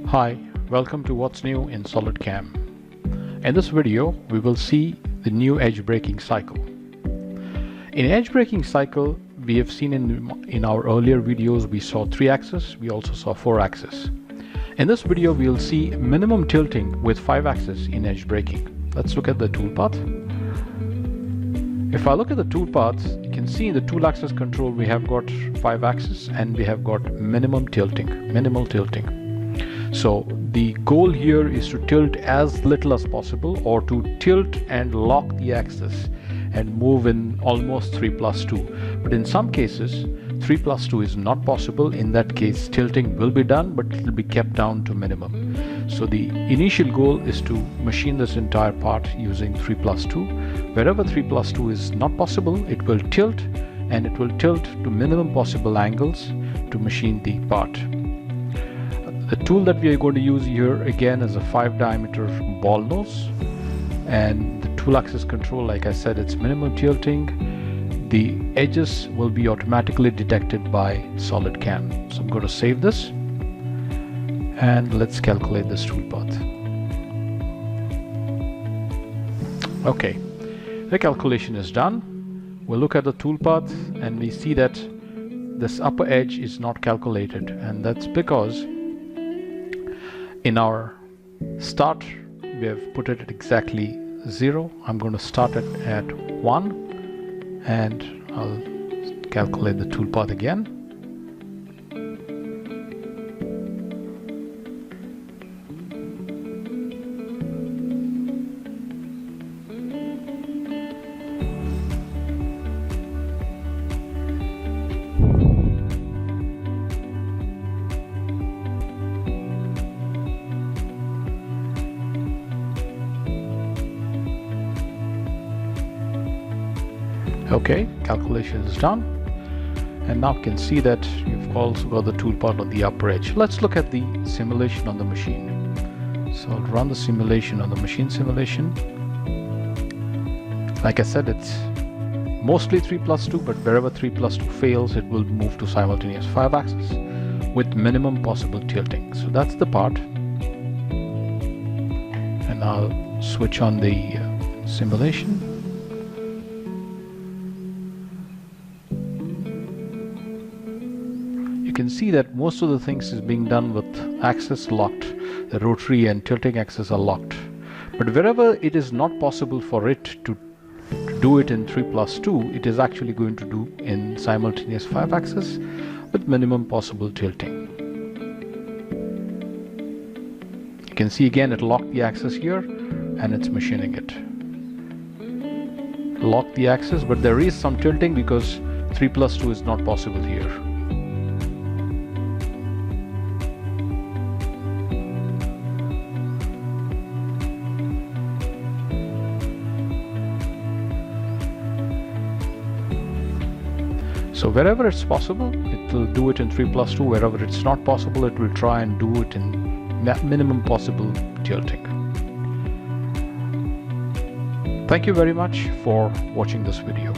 Hi, welcome to What's New in SolidCAM. In this video, we will see the new edge breaking cycle. In edge breaking cycle, we have seen in our earlier videos, we saw 3-axis, we also saw 4-axis. In this video, we will see minimum tilting with 5-axis in edge breaking. Let's look at the toolpath. If I look at the toolpath, you can see in the tool-axis control, we have got 5-axis and we have got minimal tilting. So the goal here is to tilt as little as possible, or to tilt and lock the axis and move in almost 3+2. But in some cases 3+2 is not possible. In that case, tilting will be done, but it will be kept down to minimum. So the initial goal is to machine this entire part using 3+2. Wherever 3+2 is not possible, it will tilt, and it will tilt to minimum possible angles to machine the part. The tool that we are going to use here again is a 5-diameter ball nose, and the tool axis control, like I said, it's minimal tilting. The edges will be automatically detected by SolidCAM. So I'm going to save this and let's calculate this toolpath. Okay, the calculation is done. We'll look at the toolpath and we see that this upper edge is not calculated, and that's because in our start we have put it at exactly 0. I'm going to start it at 1 and I'll calculate the toolpath again. Okay, calculation is done, and now you can see that you've also got the toolpath on the upper edge. Let's look at the simulation on the machine. So I'll run the simulation on the machine simulation. Like I said, it's mostly 3+2, but wherever 3+2 fails, it will move to simultaneous 5-axis with minimum possible tilting. So that's the part, and I'll switch on the simulation. You can see that most of the things is being done with axis locked. The rotary and tilting axis are locked. But wherever it is not possible for it to do it in 3+2, it is actually going to do in simultaneous 5-axis with minimum possible tilting. You can see again it locked the axis here and it's machining it. Lock the axis, but there is some tilting because 3+2 is not possible here. So wherever it's possible, it will do it in 3+2. Wherever it's not possible, it will try and do it in minimum possible tilting. Thank you very much for watching this video.